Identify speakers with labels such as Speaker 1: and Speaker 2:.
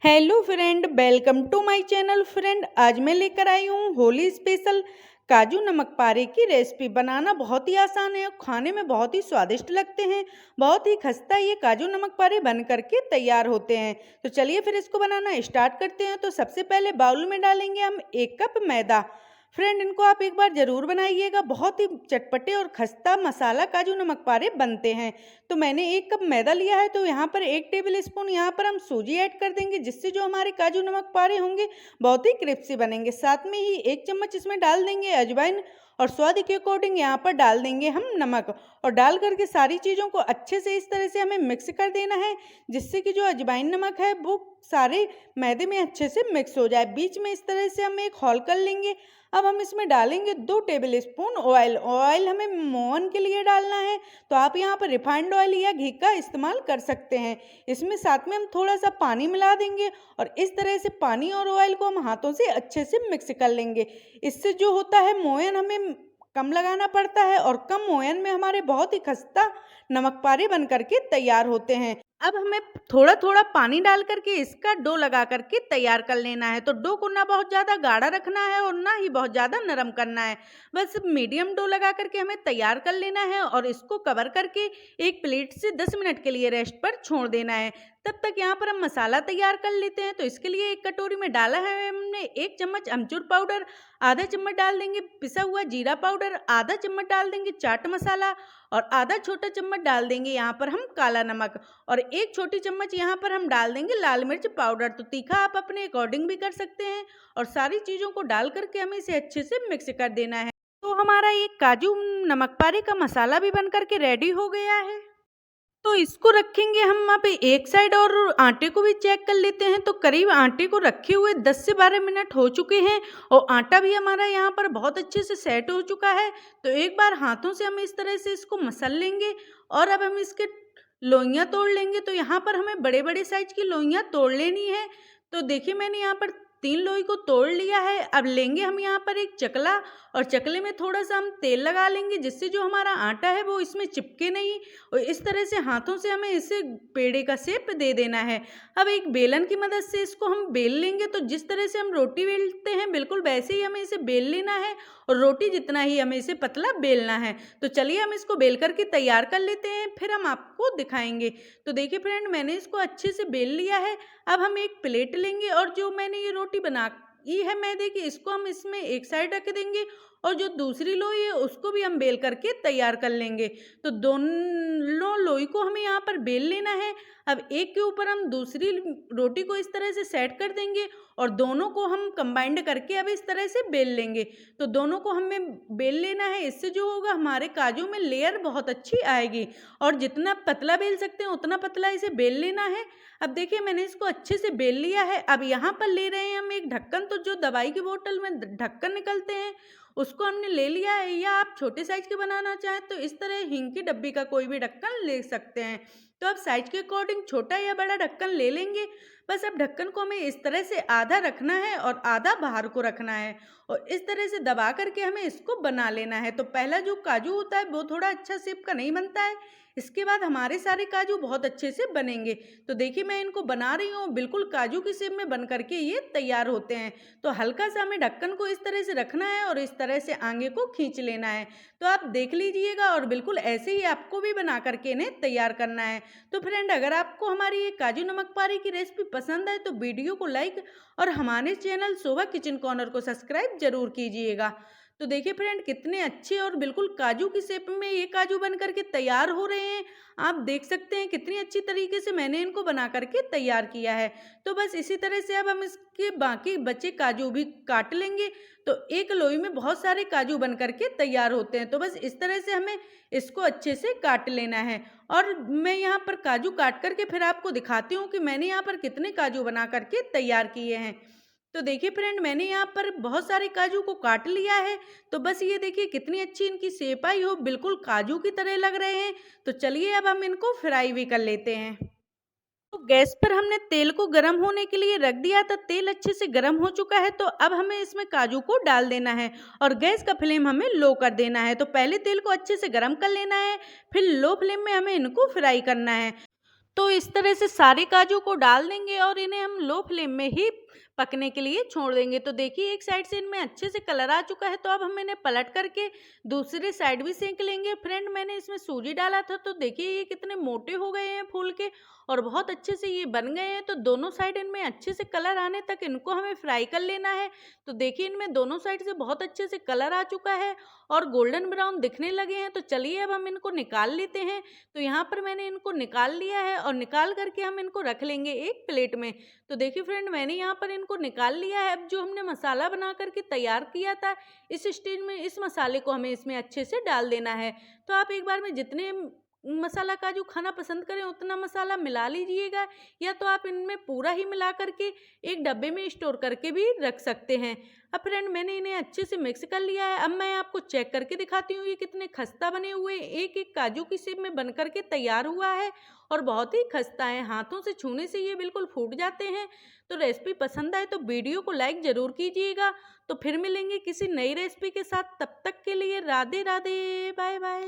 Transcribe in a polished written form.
Speaker 1: Hello friend, welcome to my channel. Friend, आज मैं लेकर आई हूँ होली स्पेशल काजू नमक पारे की रेसिपी। बनाना बहुत ही आसान है और खाने में बहुत ही स्वादिष्ट लगते हैं। बहुत ही खस्ता ये काजू नमक पारे बन करके तैयार होते हैं। तो चलिए फिर इसको बनाना स्टार्ट करते हैं। तो सबसे पहले बाउल में डालेंगे हम 1 कप मैदा। फ्रेंड, इनको आप एक बार ज़रूर बनाइएगा। बहुत ही चटपटे और खस्ता मसाला काजू नमक पारे बनते हैं। तो मैंने 1 कप मैदा लिया है, तो यहाँ पर 1 टेबल स्पून यहाँ पर हम सूजी ऐड कर देंगे, जिससे जो हमारे काजू नमक पारे होंगे बहुत ही क्रिस्पी बनेंगे। साथ में ही 1 चम्मच इसमें डाल देंगे अजवाइन और स्वाद के अकॉर्डिंग यहाँ पर डाल देंगे हम नमक। और डाल करके सारी चीज़ों को अच्छे से इस तरह से हमें मिक्स कर देना है, जिससे कि जो अजवाइन नमक है वो सारे मैदे में अच्छे से मिक्स हो जाए। बीच में इस तरह से हम एक हॉल कर लेंगे। अब हम इसमें डालेंगे 2 टेबल स्पून ऑयल। ऑयल हमें मोहन के लिए डालना है, तो आप यहाँ पर रिफाइंड ऑयल या घी का इस्तेमाल कर सकते हैं। इसमें साथ में हम थोड़ा सा पानी मिला देंगे और इस तरह से पानी और ऑयल को हम हाथों से अच्छे से मिक्स कर लेंगे। इससे जो होता है, मोयन हमें कम लगाना पड़ता है और कम मोयन में हमारे बहुत ही खस्ता नमक पारे बन करके तैयार होते हैं। अब हमें थोड़ा थोड़ा पानी डाल करके इसका डो लगा करके तैयार कर लेना है। तो डो को ना बहुत ज़्यादा गाढ़ा रखना है और ना ही बहुत ज़्यादा नरम करना है। बस मीडियम डो लगा करके हमें तैयार कर लेना है और इसको कवर करके एक प्लेट से 10 मिनट के लिए रेस्ट पर छोड़ देना है। तब तक यहाँ पर हम मसाला तैयार कर लेते हैं। तो इसके लिए एक कटोरी में डाला है हमने 1 चम्मच अमचूर पाउडर, आधा चम्मच डाल देंगे पिसा हुआ जीरा पाउडर, आधा चम्मच डाल देंगे चाट मसाला और आधा छोटा चम्मच डाल देंगे यहाँ पर हम काला नमक और 1 छोटी चम्मच यहाँ पर हम डाल देंगे लाल मिर्च पाउडर। तो तीखा आप अपने अकॉर्डिंग भी कर सकते हैं। और सारी चीज़ों को डाल करके हमें इसे अच्छे से मिक्स कर देना है। तो हमारा ये काजू नमक पारे का मसाला भी बन करके रेडी हो गया है। तो इसको रखेंगे हम वहाँ पे एक साइड और आटे को भी चेक कर लेते हैं। तो करीब आटे को रखे हुए 10 से 12 मिनट हो चुके हैं और आटा भी हमारा यहाँ पर बहुत अच्छे से सेट हो चुका है। तो एक बार हाथों से हम इस तरह से इसको मसल लेंगे और अब हम इसके लोइयाँ तोड़ लेंगे। तो यहाँ पर हमें बड़े बड़े साइज की लोइयाँ तोड़ लेनी है। तो देखिए, मैंने यहाँ पर 3 लोई को तोड़ लिया है। अब लेंगे हम यहाँ पर एक चकला और चकले में थोड़ा सा हम तेल लगा लेंगे, जिससे जो हमारा आटा है वो इसमें चिपके नहीं। और इस तरह से हाथों से हमें इसे पेड़े का शेप दे देना है। अब एक बेलन की मदद से इसको हम बेल लेंगे। तो जिस तरह से हम रोटी बेलते हैं बिल्कुल वैसे ही हमें इसे बेल लेना है और रोटी जितना ही हमें इसे पतला बेलना है। तो चलिए हम इसको बेल करके तैयार कर लेते हैं, फिर हम आपको दिखाएंगे। तो देखिए फ्रेंड, मैंने इसको अच्छे से बेल लिया है। अब हम एक प्लेट लेंगे और जो मैंने ये रोटी बना ये है मैदे की, इसको हम इसमें एक साइड रख देंगे और जो दूसरी लोई है उसको भी हम बेल करके तैयार कर लेंगे। तो दोनों लोई को हमें यहाँ पर बेल लेना है। अब एक के ऊपर हम दूसरी रोटी को इस तरह से सेट कर देंगे और दोनों को हम कंबाइंड करके अब इस तरह से बेल लेंगे। तो दोनों को हमें बेल लेना है। इससे जो होगा, हमारे काजू में लेयर बहुत अच्छी आएगी। और जितना पतला बेल सकते हैं उतना पतला इसे बेल लेना है। अब देखिए, मैंने इसको अच्छे से बेल लिया है। अब यहाँ पर ले रहे हैं हम एक ढक्कन। तो जो दवाई की बोतल में ढक्कन निकलते हैं उसको हमने ले लिया है, या आप छोटे साइज के बनाना चाहें तो इस तरह हिंग की डब्बी का कोई भी ढक्कन ले सकते हैं। तो अब साइज के अकॉर्डिंग छोटा या बड़ा ढक्कन ले लेंगे। बस अब ढक्कन को हमें इस तरह से आधा रखना है और आधा बाहर को रखना है और इस तरह से दबा करके हमें इसको बना लेना है। तो पहला जो काजू होता है वो थोड़ा अच्छा शेप का नहीं बनता है, इसके बाद हमारे सारे काजू बहुत अच्छे से बनेंगे। तो देखिए, मैं इनको बना रही हूँ, बिल्कुल काजू की शेप में बन करके ये तैयार होते हैं। तो हल्का सा हमें ढक्कन को इस तरह से रखना है और इस तरह से आगे को खींच लेना है। तो आप देख लीजिएगा और बिल्कुल ऐसे ही आपको भी बना करके इन्हें तैयार करना है। तो फ्रेंड, अगर आपको हमारी ये काजू नमक पारे की रेसिपी पसंद आए तो वीडियो को लाइक और हमारे चैनल शोभा किचन कॉर्नर को सब्सक्राइब जरूर कीजिएगा। तो देखिए फ्रेंड, कितने अच्छे और बिल्कुल काजू की शेप में ये काजू बन करके तैयार हो रहे हैं। आप देख सकते हैं कितनी अच्छी तरीके से मैंने इनको बना करके तैयार किया है। तो बस इसी तरह से अब हम इसके बाकी बचे काजू भी काट लेंगे। तो एक लोई में बहुत सारे काजू बन करके तैयार होते हैं। तो बस इस तरह से हमें इसको अच्छे से काट लेना है। और मैं यहाँ पर काजू काट करके फिर आपको दिखाती हूँ कि मैंने यहाँ पर कितने काजू बना करके तैयार किए हैं। तो देखिए फ्रेंड, मैंने यहाँ पर बहुत सारे काजू को काट लिया है। तो बस ये देखिए कितनी अच्छी इनकी शेप आई हो, बिल्कुल काजू की तरह लग रहे हैं। तो चलिए अब हम इनको फ्राई भी कर लेते हैं। तो गैस पर हमने तेल को गर्म होने के लिए रख दिया था। तेल अच्छे से गर्म हो चुका है। तो अब हमें इसमें काजू को डाल देना है और गैस का फ्लेम हमें लो कर देना है। तो पहले तेल को अच्छे से गर्म कर लेना है, फिर लो फ्लेम में हमें इनको फ्राई करना है। तो इस तरह से सारे काजू को डाल देंगे और इन्हें हम लो फ्लेम में ही पकने के लिए छोड़ देंगे। तो देखिए एक साइड से इनमें अच्छे से कलर आ चुका है, तो अब हम इन्हें पलट करके दूसरे साइड भी सेंक लेंगे। फ्रेंड मैंने इसमें सूजी डाला था, तो देखिए ये कितने मोटे हो गए हैं फूल के और बहुत अच्छे से ये बन गए हैं। तो दोनों साइड इनमें अच्छे से कलर आने तक इनको हमें फ्राई कर लेना है। तो देखिए इनमें दोनों साइड से बहुत अच्छे से कलर आ चुका है और गोल्डन ब्राउन दिखने लगे हैं। तो चलिए अब हम इनको निकाल लेते हैं। तो यहाँ पर मैंने इनको निकाल लिया है और निकाल करके हम इनको रख लेंगे एक प्लेट में। तो देखिए फ्रेंड मैंने यहाँ पर इनको निकाल लिया है। अब जो हमने मसाला बना करके तैयार किया था, इस स्टेज में इस मसाले को हमें इसमें अच्छे से डाल देना है। तो आप एक बार में जितने मसाला काजू खाना पसंद करें उतना मसाला मिला लीजिएगा, या तो आप इनमें पूरा ही मिला करके एक डब्बे में स्टोर करके भी रख सकते हैं। अब फ्रेंड मैंने इन्हें अच्छे से मिक्स कर लिया है। अब मैं आपको चेक करके दिखाती हूँ ये कितने खस्ता बने हुए, एक एक काजू की शेप में बन करके तैयार हुआ है और बहुत ही खस्ता है। हाथों से छूने से ये बिल्कुल फूट जाते हैं। तो रेसिपी पसंद आए तो वीडियो को लाइक ज़रूर कीजिएगा। तो फिर मिलेंगे किसी नई रेसिपी के साथ, तब तक के लिए राधे राधे, बाय बाय।